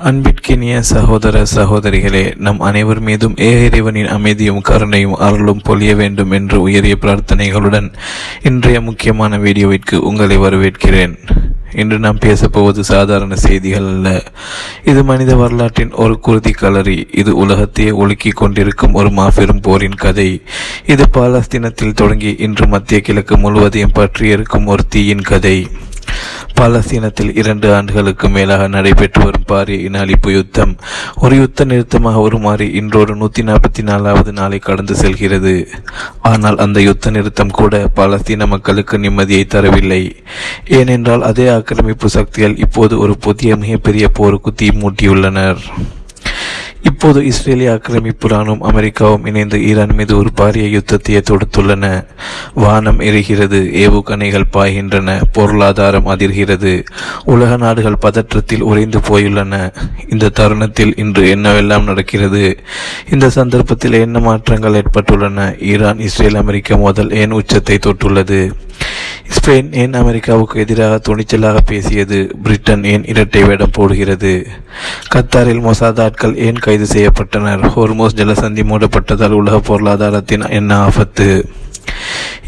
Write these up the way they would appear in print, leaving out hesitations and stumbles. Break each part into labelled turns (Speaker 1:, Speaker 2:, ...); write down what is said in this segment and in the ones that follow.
Speaker 1: அன்பிற்கினிய சகோதர சகோதரிகளே, நம் அனைவர் மீதும் இறைவனின் அமைதியும் கருணையும் அருளும் பொழிய வேண்டும் என்று உயரிய பிரார்த்தனைகளுடன் இன்றைய முக்கியமான வீடியோவிற்கு உங்களை வரவேற்கிறேன். இன்று நாம் பேசப்போவது சாதாரண செய்திகள் அல்ல. இது மனித வரலாற்றின் ஒரு குருதி களரி. இது உலகத்தையே ஒழுக்கி கொண்டிருக்கும் ஒரு மாபெரும் போரின் கதை. இது பாலஸ்தீனத்தில் தொடங்கி இன்று மத்திய கிழக்கு முழுவதையும் பற்றியிருக்கும் ஒரு தீயின் கதை. பாலஸ்தீனத்தில் 2 ஆண்டுகளுக்கு மேலாக நடைபெற்று வரும் பாரிய இன அழிப்பு யுத்தம் ஒரு யுத்த நிறுத்தமாக உருமாறி இன்றொரு 144வது நாளை கடந்து செல்கிறது. ஆனால் அந்த யுத்த நிறுத்தம் கூட பாலஸ்தீன மக்களுக்கு நிம்மதியை தரவில்லை. ஏனென்றால் அதே ஆக்கிரமிப்பு சக்திகள் இப்போது ஒரு புதிய மிகப்பெரிய போருக்கு தீ மூட்டியுள்ளனர். இப்போது இஸ்ரேலிய ஆக்கிரமிப்பு ராணுவம் அமெரிக்காவும் இணைந்து ஈரான் மீது ஒரு பாரிய யுத்தத்தையே தொடுத்துள்ளன. வானம் எரிகிறது, ஏவுகணைகள் பாய்கின்றன, பொருளாதாரம் அதிர்கிறது, உலக நாடுகள் பதற்றத்தில் உறைந்து போயுள்ளன. இந்த தருணத்தில் இன்று என்னவெல்லாம் நடக்கிறது? இந்த சந்தர்ப்பத்தில் என்ன மாற்றங்கள் ஏற்பட்டுள்ளன? ஈரான் இஸ்ரேல் அமெரிக்க மோதல் ஏன் உச்சத்தை தொட்டுள்ளது? ஸ்பெயின் ஏன் அமெரிக்காவுக்கு எதிராக துணிச்சலாக பேசியது? பிரிட்டன் ஏன் இரட்டை வேடம் போடுகிறது? கத்தாரில் மொசாத் ஆட்கள் ஏன் கைது செய்யப்பட்டனர்? ஹோர்மோஸ் ஜலசந்தி மூடப்பட்டதால் உலக பொருளாதாரத்தின் என்ன ஆபத்து?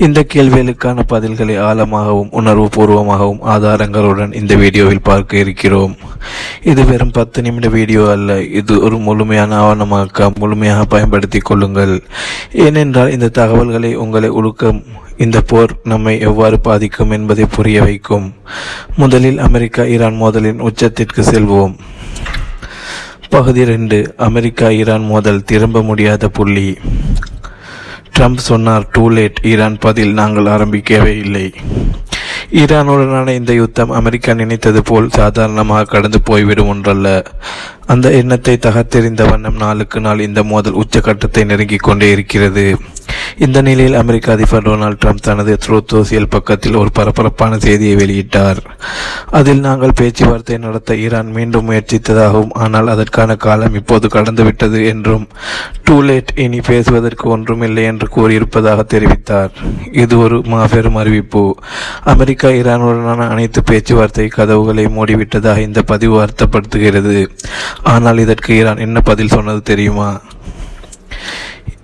Speaker 1: இந்த கேள்விகளுக்கான பதில்களை ஆழமாகவும் உணர்வுபூர்வமாகவும் ஆதாரங்களுடன் இந்த வீடியோவில் பார்க்க இருக்கிறோம். இது வெறும் 10 நிமிட வீடியோ அல்ல. இது ஒரு முழுமையான ஆவணமாக்க முழுமையாக பயன்படுத்தி கொள்ளுங்கள். ஏனென்றால் இந்த தகவல்களை உங்களை உழுக்கும். இந்த போர் நம்மை எவ்வாறு பாதிக்கும் என்பதை புரிய வைக்கும். முதலில் அமெரிக்கா ஈரான் மோதலின் உச்சத்திற்கு செல்வோம். பகுதி 2. அமெரிக்கா ஈரான் மோதல் திரும்ப முடியாத புள்ளி. ட்ரம்ப் சொன்னார், டூ லேட். ஈரான் பதில், நாங்கள் ஆரம்பிக்கவே இல்லை. ஈரானுடனான இந்த யுத்தம் அமெரிக்கா நினைத்தது போல் சாதாரணமாக கடந்து போய்விடும் ஒன்றல்ல. அந்த எண்ணத்தை தகர்த்தெறிந்த வண்ணம் நாளுக்கு நாள் இந்த மோதல் உச்சகட்டத்தை நெருங்கிக் கொண்டே இருக்கிறது. இந்த நிலையில் அமெரிக்க அதிபர் டொனால்ட் ட்ரம்ப் தனது ட்ரூத் சோசியல் பக்கத்தில் ஒரு பரபரப்பான செய்தியை வெளியிட்டார். அதில், நாங்கள் பேச்சுவார்த்தை நடத்த ஈரான் மீண்டும் முயற்சித்ததாகவும், ஆனால் அதற்கான காலம் இப்போது கடந்துவிட்டது என்றும், டூ லேட், இனி பேசுவதற்கு ஒன்றுமில்லை என்று கூறியிருப்பதாக தெரிவித்தார். இது ஒரு மாபெரும் அறிவிப்பு. அமெரிக்கா ஈரானுடனான அனைத்து பேச்சுவார்த்தை கதவுகளை மூடிவிட்டதாக இந்த பதிவு அர்த்தப்படுத்துகிறது. ஆனால் இதற்கு ஈரான் என்ன பதில் சொன்னது தெரியுமா?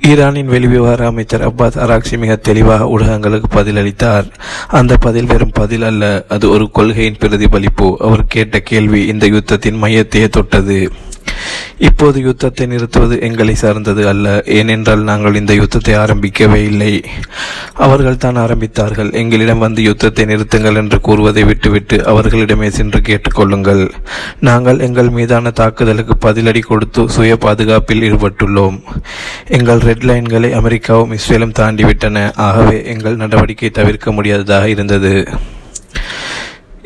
Speaker 1: ஈரானின் வெளிவிவகார அமைச்சர் அப்பாஸ் அராக்சி மிக தெளிவாக ஊடகங்களுக்கு பதிலளித்தார். அந்த பதில் வெறும் பதில் அல்ல, அது ஒரு கொள்கையின் பிரதிபலிப்பு. அவர் கேட்ட கேள்வி இந்த யுத்தத்தின் மையத்தையே தொட்டது. இப்போது யுத்தத்தை நிறுத்துவது எங்களை சார்ந்தது அல்ல, ஏனென்றால் நாங்கள் இந்த யுத்தத்தை ஆரம்பிக்கவே இல்லை. அவர்கள் தான் ஆரம்பித்தார்கள். எங்களிடம் வந்து யுத்தத்தை நிறுத்துங்கள் என்று கூறுவதை விட்டுவிட்டு அவர்களிடமே சென்று கேட்டுக்கொள்ளுங்கள். நாங்கள் எங்கள் மீதான தாக்குதலுக்கு பதிலடி கொடுத்து சுய பாதுகாப்பில் ஈடுபட்டுள்ளோம். எங்கள் ரெட் லைன்களை அமெரிக்காவும் இஸ்ரேலும் தாண்டிவிட்டன. ஆகவே எங்கள் நடவடிக்கை தவிர்க்க முடியாததாக இருந்தது.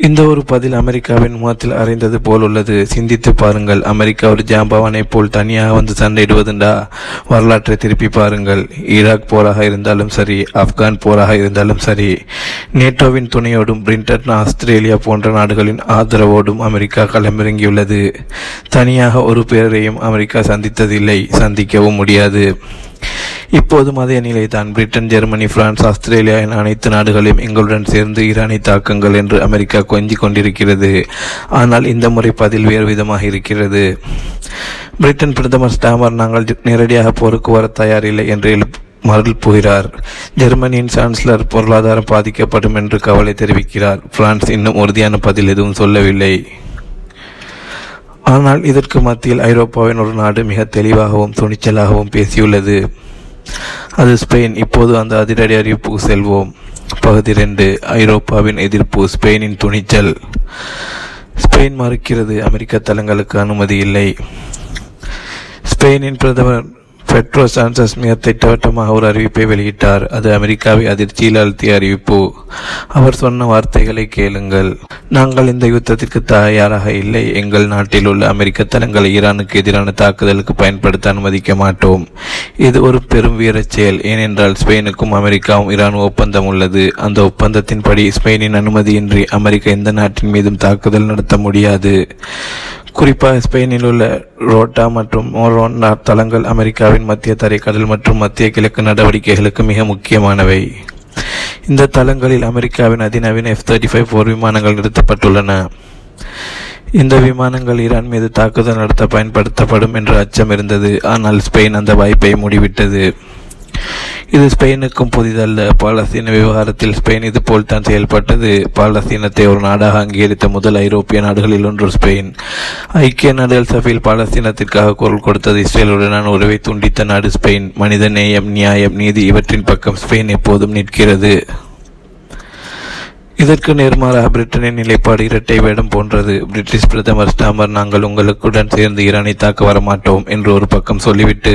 Speaker 1: இந்த ஒரு பதில் அமெரிக்காவின் முகத்தில் அறைந்தது போல் உள்ளது. சிந்தித்து பாருங்கள். அமெரிக்கா ஒரு ஜாம்பவானை போல் தனியாக வந்து சண்டையிடுவதுண்டா? வரலாற்றை திருப்பி பாருங்கள். ஈராக் போராக இருந்தாலும் சரி, ஆப்கான் போராக இருந்தாலும் சரி, நேட்டோவின் துணையோடும் பிரிட்டன், ஆஸ்திரேலியா போன்ற நாடுகளின் ஆதரவோடும் அமெரிக்கா களமிறங்கியுள்ளது. தனியாக ஒரு பேரையும் அமெரிக்கா சந்தித்ததில்லை, சந்திக்கவும் முடியாது. இப்போதும் அதே நிலைதான். பிரிட்டன், ஜெர்மனி, பிரான்ஸ், ஆஸ்திரேலியா என அனைத்து நாடுகளையும் எங்களுடன் சேர்ந்து ஈரானை தாக்குங்கள் என்று அமெரிக்கா கொஞ்சிக் கொண்டிருக்கிறது. ஆனால் இந்த முறை பதில் வேறு விதமாக இருக்கிறது. பிரிட்டன் பிரதமர் ஸ்டாமர், நாங்கள் நேரடியாக போருக்கு வர தயாரில்லை என்று மறுல் போகிறார். ஜெர்மனியின் சான்சலர், பொருளாதாரம் பாதிக்கப்படும் என்று கவலை தெரிவிக்கிறார். பிரான்ஸ் இன்னும் உறுதியான பதில் எதுவும் சொல்லவில்லை. ஆனால் இதற்கு மத்தியில் ஐரோப்பாவின் ஒரு நாடு மிக தெளிவாகவும் துணிச்சலாகவும் பேசியுள்ளது. அது ஸ்பெயின். இப்போது அந்த அதிரடி அறிவிப்புக்கு செல்வோம். பகுதி 2. ஐரோப்பாவின் எதிர்ப்பு, ஸ்பெயினின் துணிச்சல். ஸ்பெயின் மறுக்கிறது, அமெரிக்க தளங்களுக்கு அனுமதி இல்லை. ஸ்பெயினின் பிரதமர் பெட்ரோ சான்சஸ் மிக திட்டவட்டமாக ஒரு அறிவிப்பை வெளியிட்டார். அது அமெரிக்காவை அதிர்ச்சியில் அழுத்திய அறிவிப்பு. அவர் சொன்ன வார்த்தைகளை கேளுங்கள். நாங்கள் இந்த யுத்தத்திற்கு தயாராக இல்லை. எங்கள் நாட்டில் உள்ள அமெரிக்க தளங்களை ஈரானுக்கு எதிரான தாக்குதலுக்கு பயன்படுத்த அனுமதிக்க மாட்டோம். இது ஒரு பெரும் வீரச் செயல். ஏனென்றால் ஸ்பெயினுக்கும் அமெரிக்காவும் ஈரான் ஒப்பந்தம் உள்ளது. அந்த ஒப்பந்தத்தின்படி ஸ்பெயினின் அனுமதியின்றி அமெரிக்கா எந்த நாட்டின் மீதும் தாக்குதல் நடத்த முடியாது. குறிப்பாக ஸ்பெயினில் உள்ள ரோட்டா மற்றும் மோரோன் தளங்கள் அமெரிக்காவின் மத்திய தரைக்கடல் மற்றும் மத்திய கிழக்கு நடவடிக்கைகளுக்கு மிக முக்கியமானவை. இந்த தளங்களில் அமெரிக்காவின் அதிநவீன F-35 போர் விமானங்கள் நிறுத்தப்பட்டுள்ளன. இந்த விமானங்கள் ஈரான் மீது தாக்குதல் நடத்த பயன்படுத்தப்படும் என்ற அச்சம் இருந்தது. ஆனால் ஸ்பெயின் அந்த வாய்ப்பை மூடிவிட்டது. இது ஸ்பெயினுக்கும் புதிதல்ல. பாலஸ்தீன விவகாரத்தில் ஸ்பெயின் இது போல் தான் செயல்பட்டது. பாலஸ்தீனத்தை ஒரு நாடாக அங்கீகரித்த முதல் ஐரோப்பிய நாடுகளில் ஒன்று ஸ்பெயின். ஐக்கிய நாடுகள் சபையில் பாலஸ்தீனத்திற்காக குரல் கொடுத்தது. இஸ்ரேலுடனான உறவை துண்டித்த நாடு ஸ்பெயின். மனித நேயம், நியாயம், நீதி இவற்றின் பக்கம் ஸ்பெயின் எப்போதும் நிற்கிறது. இதற்கு நேர்மாறாக பிரிட்டனின் நிலைப்பாடு இரட்டை வேடம் போன்றது. பிரிட்டிஷ் பிரதமர் ஸ்டாமர், நாங்கள் உங்களுடன் சேர்ந்து ஈரானை தாக்க வரமாட்டோம் என்று ஒரு பக்கம் சொல்லிவிட்டு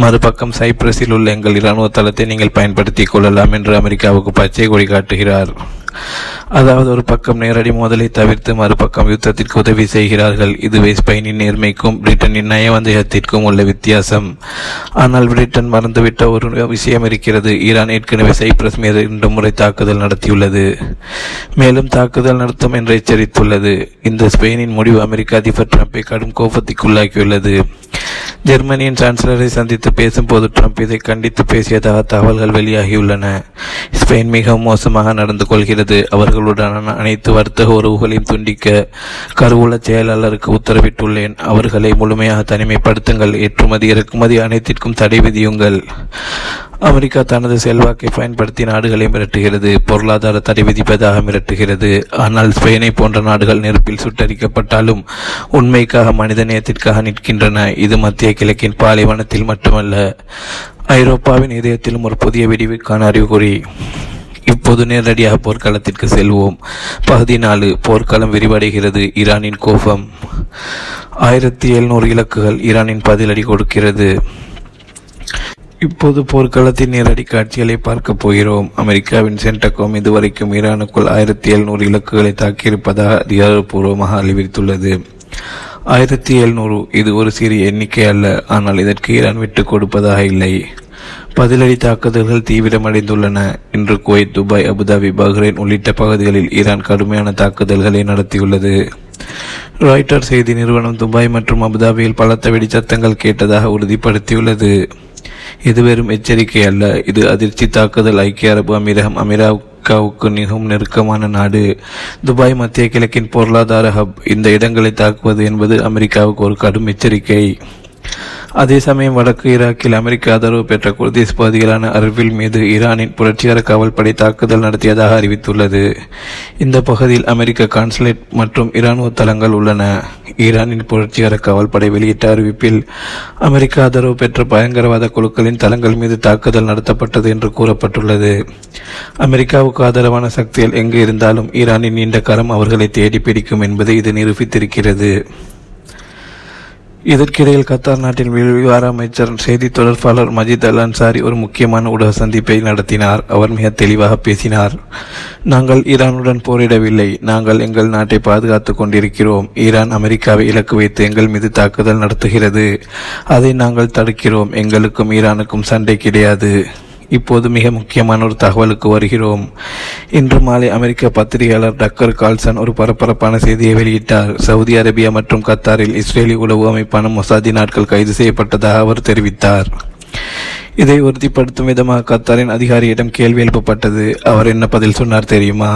Speaker 1: மறுபக்கம் சைப்ரஸில் உள்ள எங்கள் இராணுவ தளத்தை நீங்கள் பயன்படுத்திக் கொள்ளலாம் என்று அமெரிக்காவுக்கு பச்சை கொடி காட்டுகிறார். அதாவது ஒரு பக்கம் நேரடி மோதலை தவிர்த்து மறுபக்கம் யுத்தத்திற்கு உதவி செய்கிறார்கள். இதுவே ஸ்பெயினின் நேர்மைக்கும் பிரிட்டனின் நயவந்தயத்திற்கும் உள்ள வித்தியாசம். ஆனால் பிரிட்டன் மறந்துவிட்ட ஒரு விஷயம் இருக்கிறது. ஈரான் ஏற்கனவே சைப்ரஸ் மீது 2 முறை தாக்குதல் நடத்தியுள்ளது, மேலும் தாக்குதல் நடத்தும் என்று எச்சரித்துள்ளது. இந்த ஸ்பெயினின் முடிவு அமெரிக்க அதிபர் டிரம்பை கடும் கோபத்திற்குள்ளாக்கியுள்ளது. ஜெர்மனியின் சான்சலரை சந்தித்து பேசும்போது ட்ரம்ப் இதை கண்டித்து பேசியதாக தகவல்கள் வெளியாகியுள்ளன. ஸ்பெயின் மிகவும் மோசமாக நடந்து கொள்கிறது. அவர்களுடனான அனைத்து வர்த்தக உறவுகளையும் துண்டிக்க கருவூல செயலாளருக்கு உத்தரவிட்டுள்ளேன். அவர்களை முழுமையாக தனிமைப்படுத்துங்கள். ஏற்றுமதி இறக்குமதி அனைத்திற்கும் தடை விதியுங்கள். அமெரிக்கா தனது செல்வாக்கை பயன்படுத்தி நாடுகளை மிரட்டுகிறது. பொருளாதார தடை விதிப்பதாக மிரட்டுகிறது. ஆனால் ஸ்பெயினை போன்ற நாடுகள் நெருப்பில் சுட்டரிக்கப்பட்டாலும் உண்மைக்காக மனிதநேயத்திற்காக நிற்கின்றன. இது மத்திய கிழக்கின் பாலைவனத்தில் மட்டுமல்ல, ஐரோப்பாவின் இதயத்திலும் ஒரு புதிய விடிவுக்கான அறிகுறி. இப்போது நேரடியாக போர்க்களத்திற்கு செல்வோம். பகுதி 4. போர்க்களம் விரிவடைகிறது. ஈரானின் கோபம். 1700 இலக்குகள். ஈரானின் பதிலடி கொடுக்கிறது. இப்போது போர்க்களத்தின் நேரடி காட்சிகளை பார்க்க போகிறோம். அமெரிக்காவின் சென்டகோம் இதுவரைக்கும் ஈரானுக்குள் 1700 இலக்குகளை தாக்கியிருப்பதாக அதிகாரப்பூர்வமாக அறிவித்துள்ளது. 1700 இது ஒரு சிறிய எண்ணிக்கை அல்ல. ஆனால் இதற்கு ஈரான் விட்டுக் கொடுப்பதாக இல்லை. பதிலடி தாக்குதல்கள் தீவிரமடைந்துள்ளன. இன்று குவைத், துபாய், அபுதாபி, பஹ்ரைன் உள்ளிட்ட பகுதிகளில் ஈரான் கடுமையான தாக்குதல்களை நடத்தியுள்ளது. ராய்ட்டர் செய்தி நிறுவனம் துபாய் மற்றும் அபுதாபியில் பலத்த வெடிச்சத்தங்கள் கேட்டதாக உறுதிப்படுத்தியுள்ளது. இது வெறும் எச்சரிக்கை அல்ல, இது அதிர்ச்சி தாக்குதல். ஐக்கிய அரபு அமீரகம் அமெரிக்காவுக்கு மிகவும் நெருக்கமான நாடு. துபாய் மத்திய கிழக்கின் பொருளாதார ஹப். இந்த இடங்களை தாக்குவது என்பது அமெரிக்காவுக்கு ஒரு கடும் எச்சரிக்கை. அதே சமயம் வடக்கு ஈராக்கில் அமெரிக்க ஆதரவு பெற்ற குர்திஸ் பகுதிகளான அர்பில் மீது ஈரானின் புரட்சிகர காவல்படை தாக்குதல் நடத்தியதாக அறிவித்துள்ளது. இந்த பகுதியில் அமெரிக்க கான்சுலேட் மற்றும் இராணுவ தளங்கள் உள்ளன. ஈரானின் புரட்சிகர காவல்படை வெளியிட்ட அறிவிப்பில் அமெரிக்க ஆதரவு பெற்ற பயங்கரவாத குழுக்களின் தளங்கள் மீது தாக்குதல் நடத்தப்பட்டது என்று கூறப்பட்டுள்ளது. அமெரிக்காவுக்கு ஆதரவான சக்திகள் எங்கு இருந்தாலும் ஈரானின் நீண்ட கரம் அவர்களை தேடி பிடிக்கும் என்பதை இது நிரூபித்திருக்கிறது. இதற்கிடையில் கத்தார் நாட்டின் விவகார அமைச்சர் செய்தி தொடர்பாளர் மஜித் அல் அன்சாரி ஒரு முக்கியமான ஊடக சந்திப்பை நடத்தினார். அவர் மிக தெளிவாக பேசினார். நாங்கள் ஈரானுடன் போரிடவில்லை, நாங்கள் எங்கள் நாட்டை பாதுகாத்துக் கொண்டிருக்கிறோம். ஈரான் அமெரிக்காவை இலக்கு வைத்து எங்கள் மீது தாக்குதல் நடத்துகிறது. அதை நாங்கள் தடுக்கிறோம். எங்களுக்கும் ஈரானுக்கும் சண்டை கிடையாது. இப்போது மிக முக்கியமான ஒரு தகவலுக்கு வருகிறோம். இன்று மாலை அமெரிக்க பத்திரிகையாளர் டக்கர் கால்சன் ஒரு பரபரப்பான செய்தியை வெளியிட்டார். சவுதி அரேபியா மற்றும் கத்தாரில் இஸ்ரேலி உளவு அமைப்பான மொசாதி நாட்கள் கைது செய்யப்பட்டதாக அவர் தெரிவித்தார். இதை உறுதிப்படுத்தும் விதமாக கத்தாரின் அதிகாரியிடம் கேள்வி எழுப்பப்பட்டது. அவர் என்ன பதில் சொன்னார் தெரியுமா?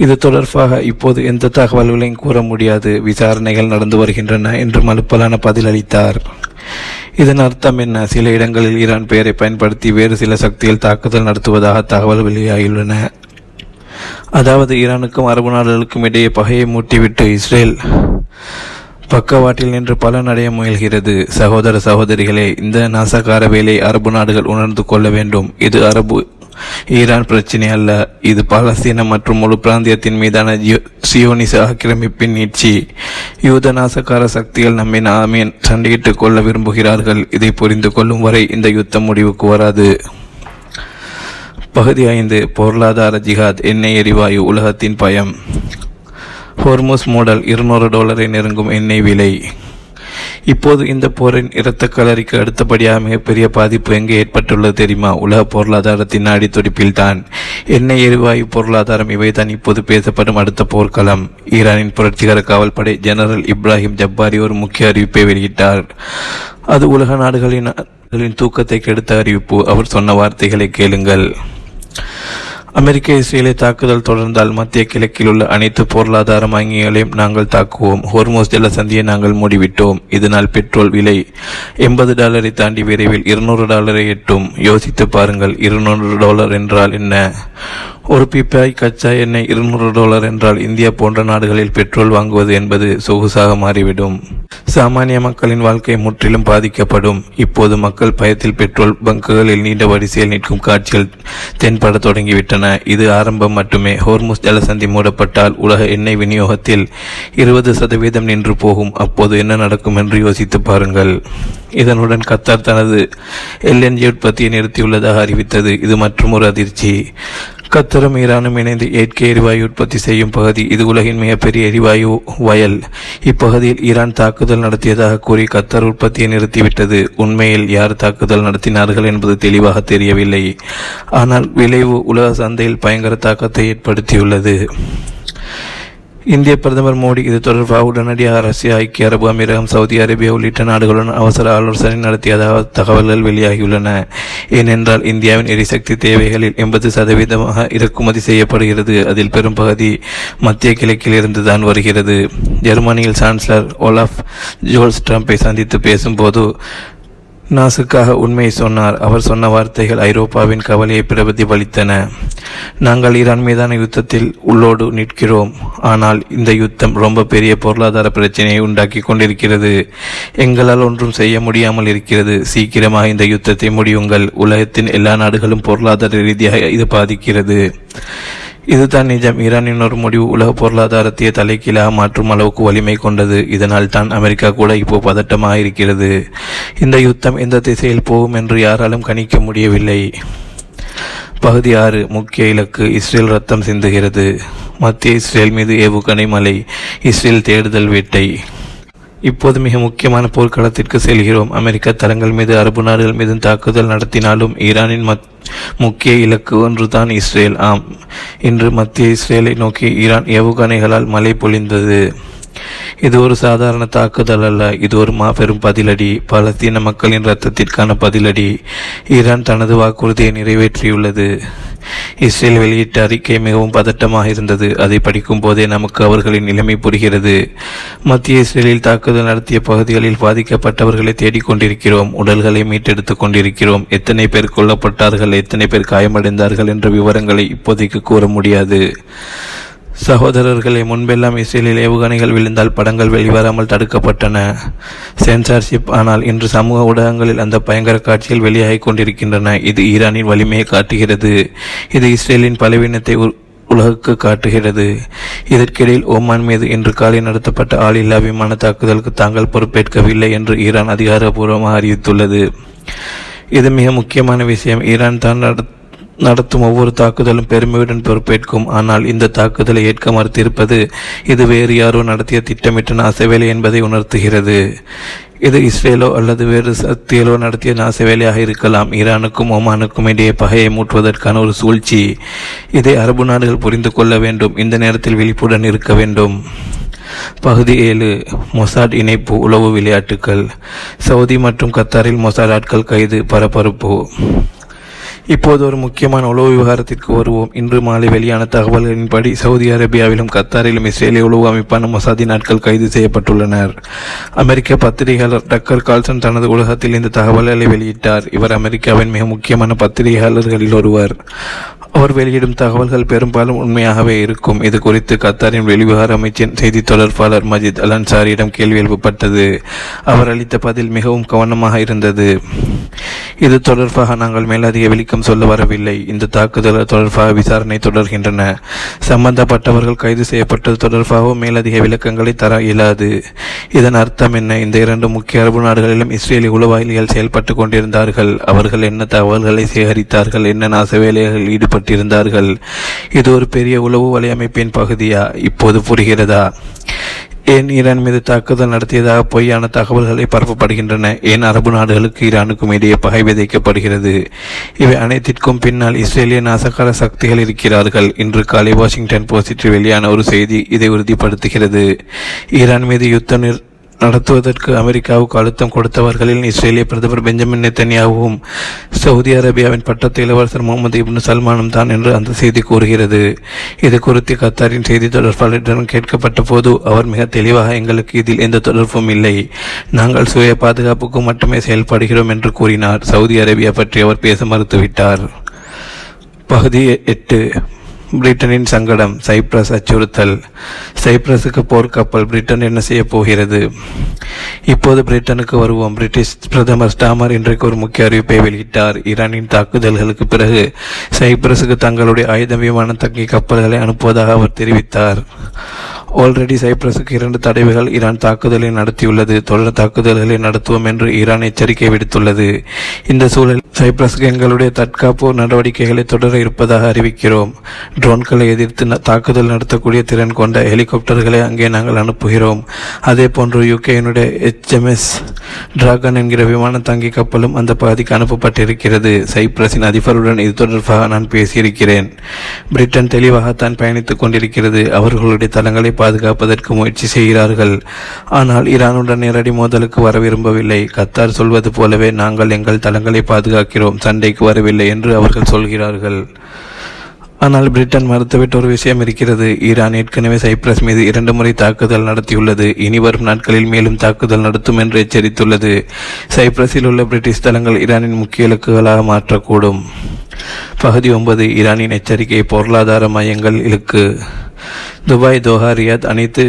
Speaker 1: இது தொடர்பாக இப்போது எந்த தகவல்களையும் கூற முடியாது, விசாரணைகள் நடந்து வருகின்றன என்று மலுப்பலான பதில் அளித்தார். இதன் அர்த்தம் என்ன? சில இடங்களில் ஈரான் பெயரை பயன்படுத்தி வேறு சில சக்திகள் தாக்குதல் நடத்துவதாக தகவல் வெளியாகியுள்ளன. அதாவது ஈரானுக்கும் அரபு நாடுகளுக்கும் இடையே பகையை மூட்டிவிட்டு இஸ்ரேல் பக்கவாட்டில் நின்று பலன் அடைய முயல்கிறது. சகோதர சகோதரிகளே, இந்த நாசகார வேலை அரபு நாடுகள் உணர்ந்து கொள்ள வேண்டும். இது அரபு ஈரான் பிரச்சினை அல்ல. இது பாலஸ்தீனம் மற்றும் முழு பிராந்தியத்தின் மீதான சியோனிச ஆக்கிரமிப்பின் நீட்சி. யூத நாசகார சக்திகள் நம்மை சண்டையிட்டுக் கொள்ள விரும்புகிறார்கள். இதை புரிந்து கொள்ளும் வரை இந்த யுத்தம் முடிவுக்கு வராது. பகுதி 5. பொருளாதார ஜிஹாத். எண்ணெய் எரிவாயு உலகத்தின் பயம். ஹோர்முஸ் மூடல். $200 நெருங்கும் எண்ணெய் விலை. இப்போது இந்த போரின் இரத்த களரிக்கு அடுத்தபடியாக மிகப்பெரிய பாதிப்பு எங்கே ஏற்பட்டுள்ளது தெரியுமா? உலக பொருளாதாரத்தின் அடித்துடிப்பில் தான். எண்ணெய், எரிவாயு, பொருளாதாரம் இவைதான் இப்போது பேசப்படும் அடுத்த போர்க்களம். ஈரானின் புரட்சிகர காவல்படை ஜெனரல் இப்ராஹிம் ஜப்பாரி ஒரு முக்கிய அறிவிப்பை வெளியிட்டார். அது உலக நாடுகளின் தூக்கத்தை கெடுத்த அறிவிப்பு. அவர் சொன்ன வார்த்தைகளை கேளுங்கள். அமெரிக்க இஸ்ரேலை தாக்குதல் தொடர்ந்தால் மத்திய கிழக்கில் உள்ள அனைத்து பொருளாதார வங்கிகளையும் நாங்கள் தாக்குவோம். ஹோர்மோஸ் ஜலசந்தியை நாங்கள் மூடிவிட்டோம். இதனால் பெட்ரோல் விலை $80 தாண்டி விரைவில் $200 எட்டும். யோசித்து பாருங்கள், $200 என்றால் என்ன? ஒரு பீப்பாய் கச்சா எண்ணெய் $200 என்றால் இந்தியா போன்ற நாடுகளில் பெட்ரோல் வாங்குவது என்பது சொகுசாக மாறிவிடும். சாமானிய மக்களின் வாழ்க்கை முற்றிலும் பாதிக்கப்படும். இப்போது மக்கள் பயத்தில் பெட்ரோல் பங்குகளில் நீண்ட வரிசையில் நிற்கும் காட்சிகள் தென்பட தொடங்கிவிட்டன. இது ஆரம்பம் மட்டுமே. ஹோர்முஸ் ஜலசந்தி மூடப்பட்டால் உலக எண்ணெய் விநியோகத்தில் 20% நின்று போகும். அப்போது என்ன நடக்கும் என்று யோசித்து பாருங்கள். இதனுடன் கத்தார் தனது LNG உற்பத்தியை நிறுத்தியுள்ளதாக அறிவித்தது. இது மற்றும் ஒரு அதிர்ச்சி. கத்தரும் ஈரானும் இணைந்து இயற்கை எரிவாயு உற்பத்தி செய்யும் பகுதி. இது உலகின் மிகப்பெரிய எரிவாயு வயல். இப்பகுதியில் ஈரான் தாக்குதல் நடத்தியதாக கூறி கத்தர் உற்பத்தியை நிறுத்திவிட்டது. உண்மையில் யார் தாக்குதல் நடத்தினார்கள் என்பது தெளிவாக தெரியவில்லை. ஆனால் விளைவு உலக சந்தையில் பயங்கர தாக்கத்தை ஏற்படுத்தியுள்ளது. இந்திய பிரதமர் மோடி இது தொடர்பாக உடனடியாக ரஷ்யா, ஐக்கிய அரபு அமீரகம், சவுதி அரேபியா உள்ளிட்ட நாடுகளுடன் அவசர ஆலோசனை நடத்தியதாக தகவல்கள் வெளியாகியுள்ளன. ஏனென்றால் இந்தியாவின் எரிசக்தி தேவைகளில் 80% இறக்குமதி செய்யப்படுகிறது. அதில் பெரும் பகுதி மத்திய கிழக்கில் இருந்துதான் வருகிறது. ஜெர்மனியில் சான்சலர் ஓலாஃப் ஜோல்ஸ் ட்ரம்பை சந்தித்து பேசும்போது நாசுக்காக உண்மையை சொன்னார். அவர் சொன்ன வார்த்தைகள் ஐரோப்பாவின் கவலையை பிரதிபலித்தன. நாங்கள் ஈரான் மீதான யுத்தத்தில் உள்ளோடு நிற்கிறோம். ஆனால் இந்த யுத்தம் ரொம்ப பெரிய பொருளாதார பிரச்சனையை உண்டாக்கி கொண்டிருக்கிறது. எங்களால் ஒன்றும் செய்ய முடியாமல் இருக்கிறது. சீக்கிரமாக இந்த யுத்தத்தை முடியுங்கள். உலகத்தின் எல்லா நாடுகளும் பொருளாதார ரீதியாக இது பாதிக்கிறது. இதுதான் நிஜம். ஈரானின் ஒரு முடிவு உலக பொருளாதாரத்தை தலைகீழாக மாற்றும் அளவுக்கு வலிமை கொண்டது. இதனால் தான் அமெரிக்கா கூட இப்போ பதட்டமாக இருக்கிறது. இந்த யுத்தம் எந்த திசையில் போகும் என்று யாராலும் கணிக்க முடியவில்லை. பகுதி 6. முக்கிய இலக்கு இஸ்ரேல் ரத்தம் சிந்துகிறது. மத்திய இஸ்ரேல் மீது ஏவுகணை மலை. இஸ்ரேல் தேடுதல் வேட்டை. இப்போது மிக முக்கியமான போர்க்களத்திற்கு செல்கிறோம். அமெரிக்க தளங்கள் மீது அரபு நாடுகள் மீது தாக்குதல் நடத்தினாலும் ஈரானின் முக்கிய இலக்கு ஒன்றுதான் இஸ்ரேல். ஆம், இன்று மத்திய இஸ்ரேலை நோக்கி ஈரான் ஏவுகணைகளால் மழை பொழிந்தது. இது ஒரு சாதாரண தாக்குதல் அல்ல. இது ஒரு மாபெரும் பதிலடி. பாலஸ்தீன மக்களின் இரத்தத்திற்கான பதிலடி. ஈரான் தனது வாக்குறுதியை நிறைவேற்றியுள்ளது. இஸ்ரேல் வெளியிட்ட அறிக்கை மிகவும் பதட்டமாக இருந்தது. அதை படிக்கும் போதே நமக்கு அவர்களின் நிலைமை புரிகிறது. மத்திய இஸ்ரேலில் தாக்குதல் நடத்திய பகுதிகளில் பாதிக்கப்பட்டவர்களை தேடிக்கொண்டிருக்கிறோம். உடல்களை மீட்டெடுத்துக் கொண்டிருக்கிறோம். எத்தனை பேர் கொல்லப்பட்டார்கள், எத்தனை பேர் காயமடைந்தார்கள் என்ற விவரங்களை இப்போதைக்கு கூற முடியாது. சகோதரர்களை, முன்பெல்லாம் இஸ்ரேலில் ஏவுகணைகள் விழுந்தால் படங்கள் வெளிவராமல் தடுக்கப்பட்டன, சென்சார்ஷிப். ஆனால் இன்று சமூக ஊடகங்களில் அந்த பயங்கர காட்சிகள் வெளியாகி கொண்டிருக்கின்றன. இது ஈரானின் வலிமையை காட்டுகிறது. இது இஸ்ரேலின் பலவீனத்தை உலகுக்கு காட்டுகிறது. இதற்கிடையில் ஓமான் மீது இன்று காலை நடத்தப்பட்ட ஆளில்லா விமான தாக்குதலுக்கு தாங்கள் பொறுப்பேற்கவில்லை என்று ஈரான் அதிகாரப்பூர்வமாக அறிவித்துள்ளது. இது மிக முக்கியமான விஷயம். ஈரான் தான் நடத்தும் ஒவ்வொரு தாக்குதலும் பெருமையுடன் பொறுப்பேற்கும். ஆனால் இந்த தாக்குதலை ஏற்க மறுத்திருப்பது இது வேறு யாரோ நடத்திய திட்டமிட்ட நாசவேலை என்பதை உணர்த்துகிறது. இது இஸ்ரேலோ அல்லது வேறு சக்திகளோ நடத்திய நாசவேலையாக இருக்கலாம். ஈரானுக்கும் ஒமானுக்கும் இடையே பகையை மூட்டுவதற்கான ஒரு சூழ்ச்சி. இதை அரபு நாடுகள் புரிந்து கொள்ள வேண்டும். இந்த நேரத்தில் விழிப்புடன் இருக்க வேண்டும். பகுதி 7. மொசாட் இணைப்பு உளவு விளையாட்டுகள். சவுதி மற்றும் கத்தாரில் மொசாட் ஆட்கள் கைது, பரபரப்பு. இப்போது ஒரு முக்கியமான உளவு விவகாரத்திற்கு வருவோம். இன்று மாலை வெளியான தகவல்களின்படி சவுதி அரேபியாவிலும் கத்தாரிலும் இஸ்ரேலிய உளவு அமைப்பான மொசாதின் ஆட்கள் கைது செய்யப்பட்டுள்ளனர். அமெரிக்க பத்திரிகையாளர் டக்கர் கால்சன் தனது உலகத்தில் இந்த தகவல்களை வெளியிட்டார். இவர் அமெரிக்காவின் மிக முக்கியமான பத்திரிகையாளர்களில் ஒருவர். அவர் வெளியிடும் தகவல்கள் பெரும்பாலும் உண்மையாகவே இருக்கும். இது குறித்து கத்தாரின் வெளிவிவகார அமைச்சின் செய்தி தொடர்பாளர் மஜித் அல் அன்சாரியிடம் கேள்வி எழுப்பப்பட்டது. அவர் அளித்த பதில் மிகவும் கவனமாக இருந்தது. இது தொடர்பாக நாங்கள் மேலதிக விளக்கம் சொல்ல வரவில்லை. இந்த தாக்குதல் தொடர்பாக விசாரணை தொடர்கின்றன. சம்பந்தப்பட்டவர்கள் கைது செய்யப்பட்டது தொடர்பாக மேலதிக விளக்கங்களை தர இயலாது. இதன் அர்த்தம் என்ன? இந்த 2 முக்கிய அரபு நாடுகளிலும் இஸ்ரேலிய உளவாளிகள் செயல்பட்டு கொண்டிருந்தார்கள். அவர்கள் என்ன தகவல்களை சேகரித்தார்கள், என்ன நாச வேலைகளில் ஈடுபட்டிருந்தார்கள்? இது ஒரு பெரிய உளவு வலையமைப்பின் பகுதியா? இப்போது புரிகிறதா ஏன் ஈரான் மீது தாக்குதல் நடத்தியதாக பொய்யான தகவல்களை பரப்பப்படுகின்றன? ஏன் அரபு நாடுகளுக்கு ஈரானுக்கும் இடையே பகை விதைக்கப்படுகிறது? இவை அனைத்திற்கும் பின்னால் இஸ்ரேலிய நாசகார சக்திகள் இருக்கிறார்கள். இன்று காலை வாஷிங்டன் போஸ்டில் வெளியான ஒரு செய்தி இதை உறுதிப்படுத்துகிறது. ஈரான் மீது யுத்த நடத்துவதற்கு அமெரிக்காவுக்கு அழுத்தம் கொடுத்தவர்களில் இஸ்ரேலிய பிரதமர் பெஞ்சமின் நெத்தன்யாவும் சவுதி அரேபியாவின் பட்டத்து இளவரசர் முகமது இப்னு சல்மானும் தான் என்று அந்த செய்தி கூறுகிறது. இது குறித்து கத்தாரின் செய்தி தொடர்பாளரிடம் கேட்கப்பட்ட போது அவர் மிக தெளிவாக, எங்களுக்கு இதில் எந்த தொடர்பும் இல்லை, நாங்கள் சுய பாதுகாப்புக்கு மட்டுமே செயல்படுகிறோம் என்று கூறினார். சவுதி அரேபியா பற்றி அவர் பேச மறுத்துவிட்டார். பகுதி 8. பிரிட்டனின் சங்கடம், சைப்ரஸ் அச்சுறுத்தல். சைப்ரஸுக்கு போர்க்கப்பல், பிரிட்டன் என்ன செய்ய போகிறது? இப்போது பிரிட்டனுக்கு வருவோம். பிரிட்டிஷ் பிரதமர் ஸ்டாமர் இன்றைக்கு ஒரு முக்கிய அறிவிப்பை வெளியிட்டார். ஈரானின் தாக்குதல்களுக்கு பிறகு சைப்ரஸுக்கு தங்களுடைய ஆயுத விமான தங்கி கப்பல்களை அனுப்புவதாக அவர் தெரிவித்தார். ஆல்ரெடி சைப்ரஸுக்கு 2 தடவைகள் ஈரான் தாக்குதலை நடத்தியுள்ளது. தொடர் தாக்குதல்களை நடத்துவோம் என்று ஈரான் எச்சரிக்கை விடுத்துள்ளது. இந்த சூழலில் சைப்ரஸுக்கு எங்களுடைய தற்காப்பு நடவடிக்கைகளை தொடர இருப்பதாக அறிவிக்கிறோம். ட்ரோன்களை எதிர்த்து தாக்குதல் நடத்தக்கூடிய திறன் கொண்ட ஹெலிகாப்டர்களை அங்கே நாங்கள் அனுப்புகிறோம். அதே போன்று யுகேயினுடைய HMS டிராகன் என்கிற விமான தங்கி கப்பலும் அந்த பகுதிக்கு அனுப்பப்பட்டிருக்கிறது. சைப்ரஸின் அதிபருடன் இது தொடர்பாக நான் பேசியிருக்கிறேன். பிரிட்டன் தெளிவாகத்தான் பயணித்துக் கொண்டிருக்கிறது. அவர்களுடைய தளங்களை பாதுகாப்பதற்கு முயற்சி செய்கிறார்கள். ஆனால் ஈரானுடன் நேரடி மோதலுக்கு வர விரும்பவில்லை. கத்தார் சொல்வது போலவே நாங்கள் எங்கள் தளங்களை பாதுகாக்கிறோம், சண்டைக்கு வரவில்லை என்று அவர்கள் சொல்கிறார்கள். ஆனால் பிரிட்டன் மறுத்துவிட்ட ஒரு விஷயம் இருக்கிறது. ஈரான் ஏற்கனவே சைப்ரஸ் மீது 2 முறை தாக்குதல் நடத்தியுள்ளது. இனி வரும் நாட்களில் மேலும் தாக்குதல் நடத்தும் என்று எச்சரித்துள்ளது. சைப்ரஸில் உள்ள பிரிட்டிஷ் தளங்கள் ஈரானின் முக்கிய இலக்குகளாக மாற்றக்கூடும். பகுதி 9. ஈரானின் எச்சரிக்கை, பொருளாதார மையங்கள் இலக்கு. துபாய், தோஹா, ரியாத் அனைத்து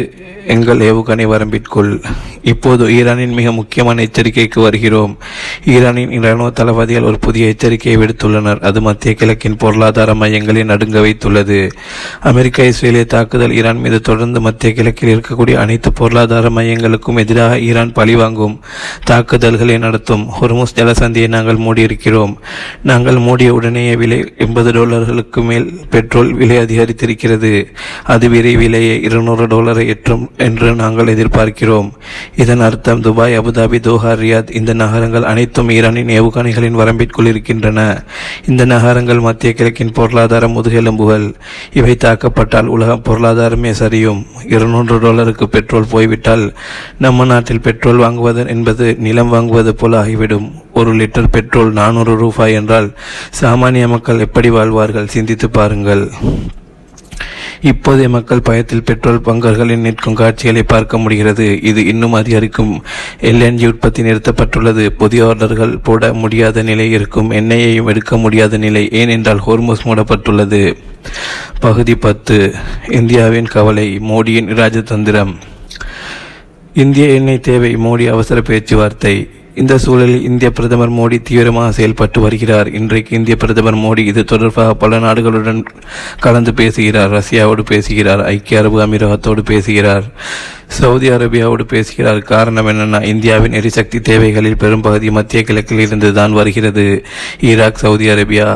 Speaker 1: எங்கள் ஏவுகணை வரம்பிற்குள். இப்போது ஈரானின் மிக முக்கியமான எச்சரிக்கைக்கு வருகிறோம். ஈரானின் இராணுவ தளபதிகள் ஒரு புதிய எச்சரிக்கையை விடுத்துள்ளனர். அது மத்திய கிழக்கின் பொருளாதார மையங்களை நடுங்க வைத்துள்ளது. அமெரிக்கா இஸ்ரேலிய தாக்குதல் ஈரான் மீது தொடர்ந்து மத்திய கிழக்கில் இருக்கக்கூடிய அனைத்து பொருளாதார மையங்களுக்கும் எதிராக ஈரான் பழிவாங்கும் தாக்குதல்களை நடத்தும். ஹொர்முஸ் ஜலசந்தியை நாங்கள் மூடியிருக்கிறோம். நாங்கள் மூடிய உடனேயே விலை $80 மேல் பெட்ரோல் விலை அதிகரித்திருக்கிறது. அது விரைவிலேயே $200 எட்டும் என்று நாங்கள் எதிர்பார்க்கிறோம். இதன் அர்த்தம் துபாய், அபுதாபி, தோஹா, ரியாத் இந்த நகரங்கள் அனைத்தும் ஈரானின் ஏவுகணைகளின் வரம்பிற்குள் இருக்கின்றன. இந்த நகரங்கள் மத்திய கிழக்கின் பொருளாதார முதுகெலும்புகள். இவை தாக்கப்பட்டால் உலக பொருளாதாரமே சரியும். $200 பெட்ரோல் போய்விட்டால் நம்ம நாட்டில் பெட்ரோல் வாங்குவது என்பது நிலம் வாங்குவது போல ஆகிவிடும். 1 லிட்டர் பெட்ரோல் $400 என்றால் சாமானிய மக்கள் எப்படி வாழ்வார்கள்? சிந்தித்து பாருங்கள். இப்போதைய மக்கள் பயத்தில் பெட்ரோல் பங்கர்களில் நிற்கும் காட்சிகளை பார்க்க முடிகிறது. இது இன்னும் அதிகரிக்கும். LNG உற்பத்தி நிறுத்தப்பட்டுள்ளது. புதிய ஆர்டர்கள் போட முடியாத நிலை இருக்கும். எண்ணெயையும் எடுக்க முடியாத நிலை. ஏனென்றால் ஹோர்முஸ் மூடப்பட்டுள்ளது. பகுதி 10. இந்தியாவின் கவலை, மோடியின் இராஜதந்திரம். இந்திய எண்ணெய் தேவை, மோடி அவசர பேச்சுவார்த்தை. இந்த சூழலில் இந்திய பிரதமர் மோடி தீவிரமாக செயல்பட்டு வருகிறார். இன்றைக்கு இந்திய பிரதமர் மோடி இது தொடர்பாக பல நாடுகளுடன் கலந்து பேசுகிறார். ரஷ்யாவோடு பேசுகிறார், ஐக்கிய அரபு அமீரகத்தோடு பேசுகிறார், சவுதி அரேபியாவோடு பேசுகிறார். காரணம் என்னன்னா, இந்தியாவின் எரிசக்தி தேவைகளில் பெரும்பகுதி மத்திய கிழக்கில் இருந்து தான் வருகிறது. ஈராக், சவுதி அரேபியா,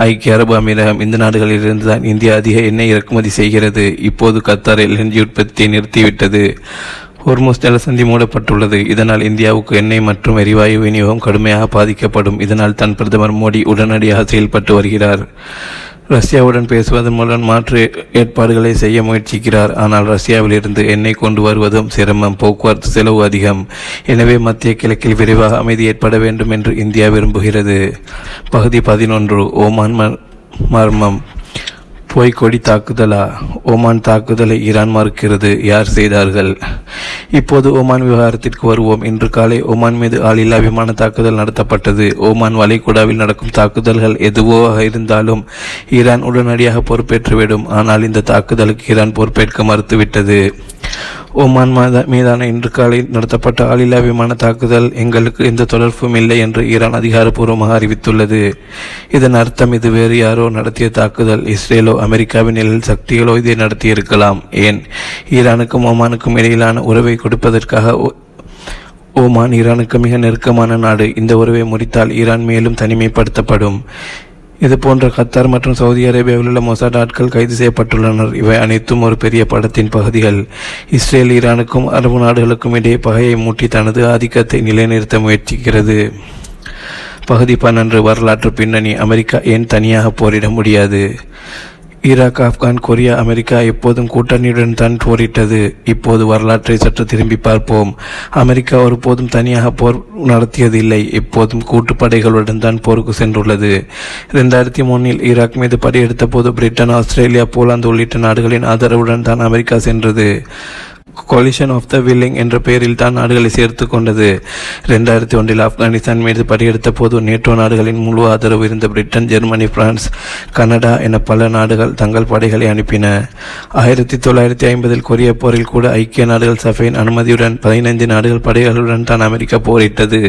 Speaker 1: ஐக்கிய அரபு அமீரகம் இந்த நாடுகளில் இருந்து தான் இந்தியா அதிக எண்ணெய் இறக்குமதி செய்கிறது. இப்போது கத்தார் LNG உற்பத்தியை நிறுத்திவிட்டது. ஹோர்முஸ் ஜலசந்தி மூடப்பட்டுள்ளது. இதனால் இந்தியாவுக்கு எண்ணெய் மற்றும் எரிவாயு விநியோகம் கடுமையாக பாதிக்கப்படும். இதனால் தான் பிரதமர் மோடி உடனடியாக செயல்பட்டு வருகிறார். ரஷ்யாவுடன் பேசுவதன் மூலம் மாற்று ஏற்பாடுகளை செய்ய முயற்சிக்கிறார். ஆனால் ரஷ்யாவிலிருந்து எண்ணெய் கொண்டு வருவதும் சிரமம், போக்குவரத்து செலவு அதிகம். எனவே மத்திய கிழக்கில் விரைவாக அமைதி ஏற்பட வேண்டும் என்று இந்தியா விரும்புகிறது. பகுதி 11. ஓமான் மர்மம், பொய்க்கொடி தாக்குதலா? ஓமான் தாக்குதலை ஈரான் மறுக்கிறது. யார் செய்தார்கள்? இப்போது ஓமான் விவகாரத்திற்கு வருவோம். இன்று காலை ஓமான் மீது ஆளில்லா விமான தாக்குதல் நடத்தப்பட்டது. ஓமான் வளைகுடாவில் நடக்கும் தாக்குதல்கள் எதுவாக இருந்தாலும் ஈரான் உடனடியாக பொறுப்பேற்றுவிடும். ஆனால் இந்த தாக்குதலுக்கு ஈரான் பொறுப்பேற்க மறுத்துவிட்டது. ஓமான் மீதான இன்று காலை நடத்தப்பட்ட ஆளில்லா விமான தாக்குதல் எங்களுக்கு எந்த தொடர்பும் இல்லை என்று ஈரான் அதிகாரப்பூர்வமாக அறிவித்துள்ளது. இதன் அர்த்தம் இது வேறு யாரோ நடத்திய தாக்குதல். இஸ்ரேலோ அமெரிக்காவின் நிழல் சக்திகளோ இதை நடத்தியிருக்கலாம். ஏன்? ஈரானுக்கும் ஓமானுக்கும் இடையிலான உறவை கொடுப்பதற்காக. ஓமான் ஈரானுக்கு மிக நெருக்கமான நாடு. இந்த உறவை முறித்தால் ஈரான் மேலும் தனிமைப்படுத்தப்படும். இது போன்ற கத்தார் மற்றும் சவுதி அரேபியாவில் உள்ள மொசாட் ஆட்கள் கைது செய்யப்பட்டுள்ளனர். இவை அனைத்தும் ஒரு பெரிய படத்தின் பகுதிகள். இஸ்ரேல் ஈரானுக்கும் அரபு நாடுகளுக்கும் இடையே பகையை மூட்டி தனது ஆதிக்கத்தை நிலைநிறுத்த முயற்சிக்கிறது. பகுதி 12. வரலாற்று பின்னணி, அமெரிக்கா ஏன் தனியாக போரிட முடியாது? ஈராக், ஆப்கான், கொரியா, அமெரிக்கா எப்போதும் கூட்டணியுடன் தான் போரிட்டது. இப்போது வரலாற்றை சற்று திரும்பி பார்ப்போம். அமெரிக்கா ஒருபோதும் தனியாக போர் நடத்தியதில்லை. எப்போதும் கூட்டுப்படைகளுடன் தான் போருக்கு சென்றுள்ளது. 2003 ஈராக் மீது படையெடுத்த போது பிரிட்டன், ஆஸ்திரேலியா, போலாந்து உள்ளிட்ட நாடுகளின் ஆதரவுடன் தான் அமெரிக்கா சென்றது. கொலிஷன் ஆஃப் த வில்லிங் என்ற பெயரில் தான் நாடுகளை சேர்த்து கொண்டது. 2001 ஆப்கானிஸ்தான் மீது படையெடுத்த போது நேட்டோ நாடுகளின் முழு ஆதரவு இருந்த பிரிட்டன், ஜெர்மனி, பிரான்ஸ், கனடா என பல நாடுகள் தங்கள் படைகளை அனுப்பின. 1950 கொரிய போரில் கூட ஐக்கிய நாடுகள் சபையின் அனுமதியுடன் 15 நாடுகள் படைகளுடன் தான் அமெரிக்கா போரிட்டது.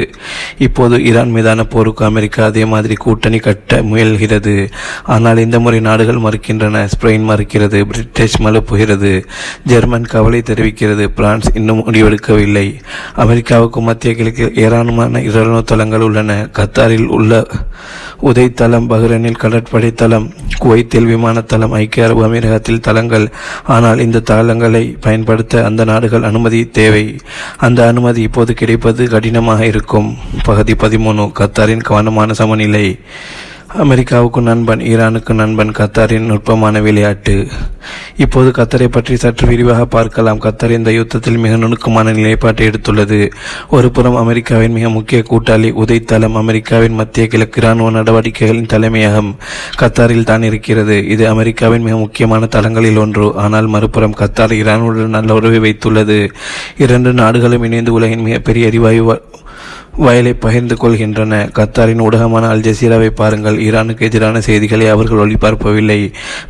Speaker 1: இப்போது ஈரான் மீதான போருக்கு அமெரிக்கா அதே மாதிரி கூட்டணி கட்ட முயல்கிறது. ஆனால் இந்த முறை நாடுகள் மறுக்கின்றன. ஸ்பெயின் மறுக்கிறது, பிரிட்டிஷ் மறுப்புகிறது, ஜெர்மன் கவலை தெரிவிக்கிறது, பிரான்ஸ் இன்னும் முடிவெடுக்கவில்லை. அமெரிக்காவுக்கு மத்திய கிழக்கில் ஏராளமான இராணுவ தளங்கள் உள்ளன. கத்தாரில் உள்ள உதை தளம், பஹ்ரைனில் கடற்படை தளம், குவைத்தில் விமான தளம், ஐக்கிய அரபு அமீரகத்தில் தளங்கள். ஆனால் இந்த தளங்களை பயன்படுத்த அந்த நாடுகள் அனுமதி தேவை. அந்த அனுமதி இப்போது கிடைப்பது கடினமாக இருக்கும். பகுதி 13. கத்தாரின் கவனமான சமநிலை. அமெரிக்காவுக்கு நண்பன், ஈரானுக்கு நண்பன், கத்தாரின் நுட்பமான விளையாட்டு. இப்போது கத்தரை பற்றி சற்று விரிவாக பார்க்கலாம். கத்தர் இந்த யுத்தத்தில் மிக நுணுக்கமான நிலைப்பாட்டை எடுத்துள்ளது. ஒரு புறம் அமெரிக்காவின் மிக முக்கிய கூட்டாளி உதை தளம், அமெரிக்காவின் மத்திய கிழக்கு இராணுவ நடவடிக்கைகளின் தலைமையகம் கத்தாரில் தான் இருக்கிறது. இது அமெரிக்காவின் மிக முக்கியமான தளங்களில் ஒன்று. ஆனால் மறுபுறம் கத்தார் ஈரானுடன் நல்ல உறவை வைத்துள்ளது. இரண்டு நாடுகளும் இணைந்து உலகின் மிகப்பெரிய எரிவாயு வயலை பகிர்ந்து கொள்கின்றன. கத்தாரின் ஊடகமான அல் ஜசீராவை பாருங்கள். ஈரானுக்கு எதிரான செய்திகளை அவர்கள் ஒளிபரப்பவில்லை.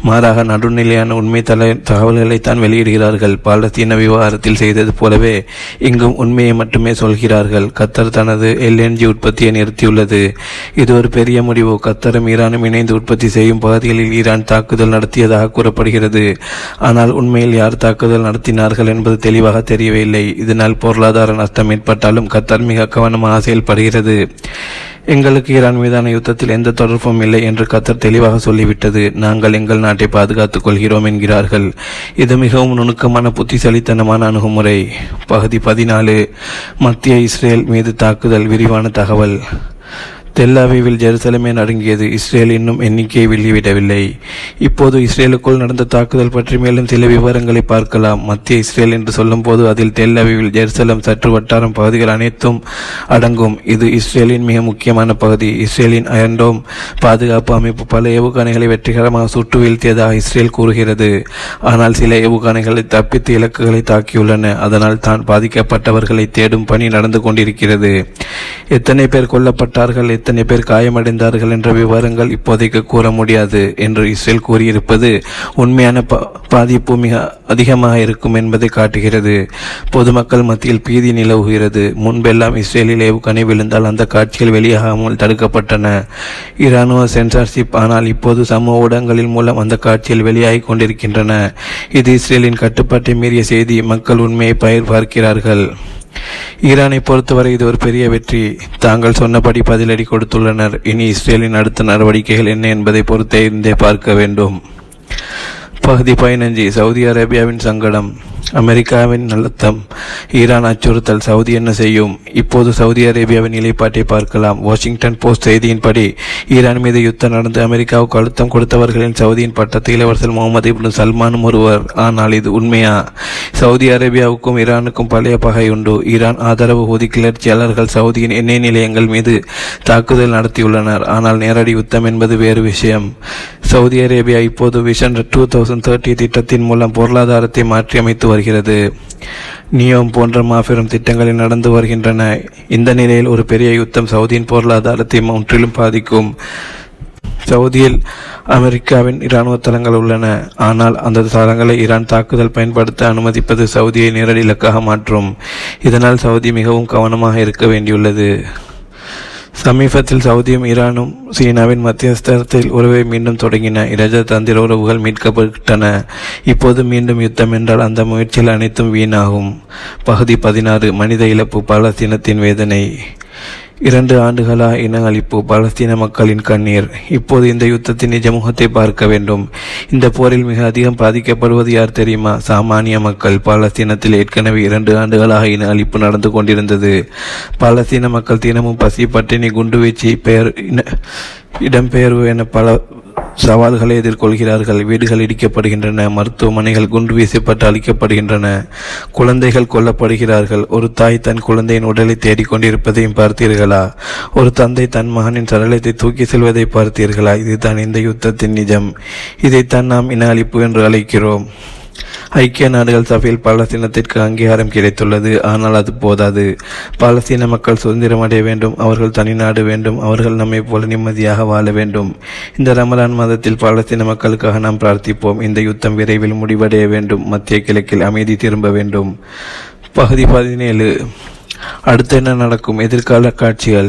Speaker 1: மாறாக நடுநிலையான உண்மை தகவல்களைத்தான் வெளியிடுகிறார்கள். பாலஸ்தீன விவகாரத்தில் செய்தது போலவே இங்கும் உண்மையை மட்டுமே சொல்கிறார்கள். கத்தர் தனது LNG உற்பத்தியை நிறுத்தியுள்ளது. இது ஒரு பெரிய முடிவு. கத்தரும் ஈரானும் இணைந்து உற்பத்தி செய்யும் பகுதிகளில் ஈரான் தாக்குதல் நடத்தியதாக கூறப்படுகிறது. ஆனால் உண்மையில் யார் தாக்குதல் நடத்தினார்கள் என்பது தெளிவாக தெரியவில்லை. இதனால் பொருளாதார நஷ்டம் ஏற்பட்டாலும் கத்தர் மிக கவனமாக செயல்படுகிறது. எங்களுக்கு ஈரான் மீதான யுத்தத்தில் எந்த தொடர்பும் இல்லை என்று கத்தர் தெளிவாக சொல்லிவிட்டது. நாங்கள் எங்கள் நாட்டை பாதுகாத்துக் கொள்கிறோம் என்கிறார்கள். இது மிகவும் நுணுக்கமான புத்திசாலித்தனமான அணுகுமுறை. பகுதி 14. மத்திய இஸ்ரேல் மீது தாக்குதல். விரிவான தகவல். தெல் அவிவில் ஜெருசலமே நடுங்கியது. இஸ்ரேல் இன்னும் எண்ணிக்கையை வெளியிடவில்லை. இப்போது இஸ்ரேலுக்குள் நடந்த தாக்குதல் பற்றி மேலும் சில விவரங்களை பார்க்கலாம். மத்திய இஸ்ரேல் என்று சொல்லும் போது அதில் தெல் அவிவில், ஜெருசலம், சற்று வட்டாரம் பகுதிகள் அனைத்தும் அடங்கும். இது இஸ்ரேலின் மிக முக்கியமான பகுதி. இஸ்ரேலின் அயர்ன் டோம் பாதுகாப்பு அமைப்பு பல ஏவுகணைகளை வெற்றிகரமாக சுட்டு வீழ்த்தியதாக இஸ்ரேல் கூறுகிறது. ஆனால் சில ஏவுகணைகளை தப்பித்து இலக்குகளை தாக்கியுள்ளன. அதனால் தான் பாதிக்கப்பட்டவர்களை தேடும் பணி நடந்து கொண்டிருக்கிறது. எத்தனை பேர் கொல்லப்பட்டார்கள், எத்தனை பேர் காயமடைந்தார்கள் என்ற விவரங்கள் இப்போதைக்கு கூற முடியாது என்று இஸ்ரேல் கூறியிருப்பது உண்மையான பாதிப்பு மிக அதிகமாக இருக்கும் என்பதை காட்டுகிறது. பொதுமக்கள் மத்தியில் பீதி நிலவுகிறது. முன்பெல்லாம் இஸ்ரேலில் ஏவுகணை விழுந்தால் அந்த காட்சிகள் வெளியாகாமல் தடுக்கப்பட்டன. இராணுவ சென்சார்ஷிப். ஆனால் இப்போது சமூக ஊடகங்களின் மூலம் அந்த காட்சிகள் வெளியாகி கொண்டிருக்கின்றன. இது இஸ்ரேலின் கட்டுப்பாட்டை மீறிய செய்தி. மக்கள் உண்மையை பார்க்கிறார்கள். ஈரானை பொறுத்தவரை இது ஒரு பெரிய வெற்றி. தாங்கள் சொன்னபடி பதிலடி கொடுத்துள்ளனர். இனி இஸ்ரேலின் அடுத்த நடவடிக்கைகள் என்ன என்பதை பொறுத்தே இருந்தே பார்க்க வேண்டும். பகுதி 15. சவுதி அரேபியாவின் சங்கடம். அமெரிக்காவின் அழுத்தம், ஈரான் அச்சுறுத்தல். சவுதி என்ன செய்யும்? இப்போது சவுதி அரேபியாவின் நிலைப்பாட்டை பார்க்கலாம். வாஷிங்டன் போஸ்ட் செய்தியின்படி ஈரான் மீது யுத்தம் நடந்து அமெரிக்காவுக்கு அழுத்தம் கொடுத்தவர்களின் சவுதியின் பட்டத்து இளவரசர் முகமது இப்னு சல்மானும் ஒருவர். ஆனால் இது உண்மையா? சவுதி அரேபியாவுக்கும் ஈரானுக்கும் பழைய பகை உண்டு. ஈரான் ஆதரவு ஹூதி கிளர்ச்சியாளர்கள் சவுதியின் எண்ணெய் நிலையங்கள் மீது தாக்குதல் நடத்தியுள்ளனர். ஆனால் நேரடி யுத்தம் என்பது வேறு விஷயம். சவுதி அரேபியா இப்போது விஷன் 2030 திட்டத்தின் மூலம் பொருளாதாரத்தை மாற்றி அமைத்து வருகிறது. நியோம் போன்ற மாபெரும் திட்டங்களில் நடந்து வருகின்றன. இந்த நிலையில் ஒரு பெரிய யுத்தம் சவுதியின் பொருளாதாரத்தை முற்றிலும் பாதிக்கும். சவுதியில் அமெரிக்காவின் இராணுவ தளங்கள் உள்ளன. ஆனால் அந்த தளங்களை ஈரான் தாக்குதல் பயன்படுத்த அனுமதிப்பது சவுதியை நேரடி இலக்காக மாற்றும். இதனால் சவுதி மிகவும் கவனமாக இருக்க வேண்டியுள்ளது. சமீபத்தில் சவுதியும் ஈரானும் சீனாவின் மத்தியஸ்தத்தில் உறவை மீண்டும் தொடங்கின. இரஜதந்திர உறவுகள் மீட்கப்பட்டன. இப்போது மீண்டும் யுத்தம் என்றால் அந்த முயற்சிகள் அனைத்தும் வீணாகும். பகுதி 16. மனித இழப்பு. பாலஸ்தீனத்தின் வேதனை. 2 ஆண்டுகளா இன அழிப்பு, பாலஸ்தீன மக்களின் கண்ணீர். இப்போது இந்த யுத்தத்தின் நிஜ முகத்தை பார்க்க வேண்டும். இந்த போரில் மிக அதிகம் பாதிக்கப்படுவது யார் தெரியுமா? சாமானிய மக்கள். பாலஸ்தீனத்தில் ஏற்கனவே 2 ஆண்டுகளாக இன அழிப்பு நடந்து கொண்டிருந்தது. பாலஸ்தீன மக்கள் தினமும் பசி, பட்டினி, குண்டுவீச்சு, இடம்பெயர்வு என பல சவால்களை எதிர்கொள்கிறார்கள். வீடுகள் இடிக்கப்படுகின்றன, மருத்துவமனைகள் குண்டு வீசப்பட்டு அழிக்கப்படுகின்றன, குழந்தைகள் கொல்லப்படுகிறார்கள். ஒரு தாய் தன் குழந்தையின் உடலை தேடிக்கொண்டிருப்பதையும் பார்த்தீர்களா? ஒரு தந்தை தன் மகனின் சடலத்தை தூக்கி செல்வதை பார்த்தீர்களா? இதுதான் இந்த யுத்தத்தின் நிஜம். இதைத்தான் நாம் இன அழிப்பு என்று அழைக்கிறோம். ஐக்கிய நாடுகள் சபையில் பாலஸ்தீனத்திற்கு அங்கீகாரம் கிடைத்துள்ளது. ஆனால் அது போதாது. பாலஸ்தீன மக்கள் சுதந்திரம் அடைய வேண்டும். அவர்கள் தனிநாடு வேண்டும். அவர்கள் நம்மை போல நிம்மதியாக வாழ வேண்டும். இந்த ரமலான் மாதத்தில் பாலஸ்தீன மக்களுக்காக நாம் பிரார்த்திப்போம். இந்த யுத்தம் விரைவில் முடிவடைய வேண்டும். மத்திய கிழக்கில் அமைதி திரும்ப வேண்டும். பகுதி 17. அடுத்து என்ன நடக்கும்? எதிர்கால காட்சிகள்.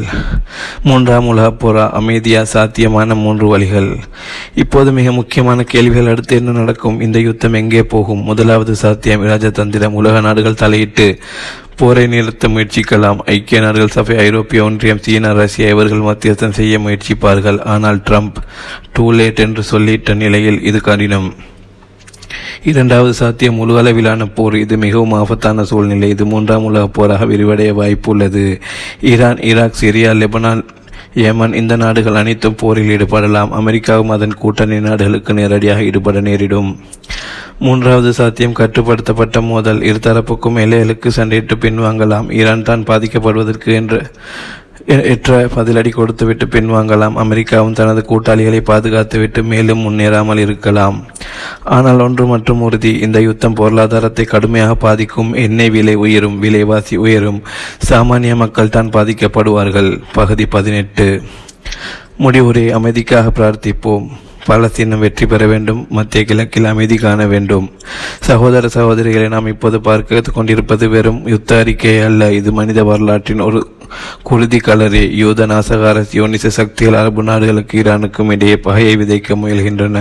Speaker 1: 3ஆம் உலகப் போரா? அமைதியா? சாத்தியமான 3 வழிகள். இப்போது மிக முக்கியமான கேள்விகள். அடுத்து என்ன நடக்கும்? இந்த யுத்தம் எங்கே போகும்? முதலாவது சாத்தியம் இராஜதந்திரம். உலக நாடுகள் தலையிட்டு போரை நிறுத்த முயற்சிக்கலாம். ஐக்கிய நாடுகள் சபை, ஐரோப்பிய ஒன்றியம், சீனா, ரஷ்யா இவர்கள் மத்தியஸ்தம் செய்ய முயற்சிப்பார்கள். ஆனால் ட்ரம்ப் டூ லேட் என்று சொல்லிட்ட நிலையில் இது கடினம். இரண்டாவது சாத்தியம் முழு அளவிலான போர். இது மிகவும் ஆபத்தான சூழ்நிலை. இது 3ஆம் உலகப் போராக விரிவடைய வாய்ப்பு உள்ளது. Iran, Iraq, Syria, Lebanon, Yemen இந்த நாடுகள் அனைத்தும் போரில் ஈடுபடலாம். அமெரிக்காவும் அதன் கூட்டணி நாடுகளுக்கு நேரடியாக ஈடுபட நேரிடும். 3வது சாத்தியம் கட்டுப்படுத்தப்பட்ட மோதல். இருதரப்புக்கும் எல்லைகளுக்கு சண்டையிட்டு பின்வாங்கலாம். ஈரான் தான் பாதிக்கப்படுவதற்கு ஏற்ற பதிலடி கொடுத்துவிட்டு பின்வாங்கலாம். அமெரிக்காவும் தனது கூட்டாளிகளை பாதுகாத்துவிட்டு மேலும் முன்னேறாமல் இருக்கலாம். ஆனால் ஒன்று மற்றும் உறுதி, இந்த யுத்தம் பொருளாதாரத்தை கடுமையாக பாதிக்கும். எண்ணெய் விலை உயரும், விலைவாசி உயரும். சாமானிய மக்கள் தான் பாதிக்கப்படுவார்கள். பகுதி 18. முடிவுரை. அமைதிக்காக பிரார்த்திப்போம். பாலஸ்தீனம் வெற்றி பெற வேண்டும். மத்திய கிழக்கில் அமைதி காண வேண்டும். சகோதர சகோதரிகளை, நாம் இப்போது பார்க்க கொண்டிருப்பது வெறும் யுத்த அறிக்கை அல்ல. இது மனித வரலாற்றின் ஒரு குருதி கலரே. யூத நாசகார சியோனிச சக்திகள் அரபு நாடுகளுக்கு ஈரானுக்கும் இடையே பகையை விதைக்க முயல்கின்றன.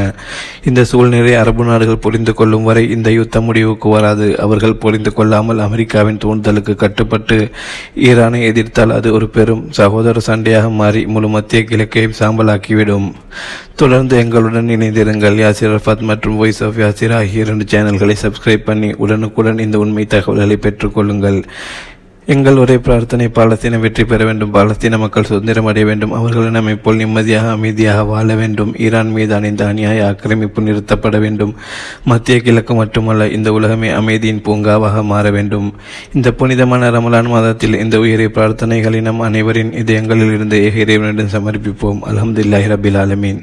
Speaker 1: இந்த சூழ்நிலை அரபு நாடுகள் புரிந்து கொள்ளும் வரை இந்த யுத்தம் முடிவுக்கு வராது. அவர்கள் புரிந்து கொள்ளாமல் அமெரிக்காவின் தூண்டுதலுக்கு கட்டுப்பட்டு ஈரானை எதிர்த்தால் அது ஒரு பெரும் சகோதர சண்டையாக மாறி முழு மத்திய கிழக்கையும் சாம்பலாக்கிவிடும். தொடர்ந்து எங்களுடன் இணைந்திருங்கள். யாசிர் அரஃபாத் மற்றும் வாய்ஸ் ஆஃப் யாசிர் ஆகிய 2 சேனல்களை சப்ஸ்கிரைப் பண்ணி உடனுக்குடன் இந்த உண்மை தகவல்களை பெற்றுக்கொள்ளுங்கள். எங்கள் ஒரே பிரார்த்தனை, பாலஸ்தீனம் வெற்றி பெற வேண்டும். பாலஸ்தீன மக்கள் சுதந்திரம் அடைய வேண்டும். அவர்கள் நம்மை போல் நிம்மதியாக அமைதியாக வாழ வேண்டும். ஈரான் மீதான இந்த அநியாய ஆக்கிரமிப்பு நிறுத்தப்பட வேண்டும். மத்திய கிழக்கு மட்டுமல்ல, இந்த உலகமே அமைதியின் பூங்காவாக மாற வேண்டும். இந்த புனிதமான ரமலான் மாதத்தில் இந்த உயரிய பிரார்த்தனைகளை நம் அனைவரின் இதயங்களில் இருந்து இறைவனிடம் சமர்ப்பிப்போம். அல்ஹம்துலில்லாஹி ரப்பில் ஆலமீன்.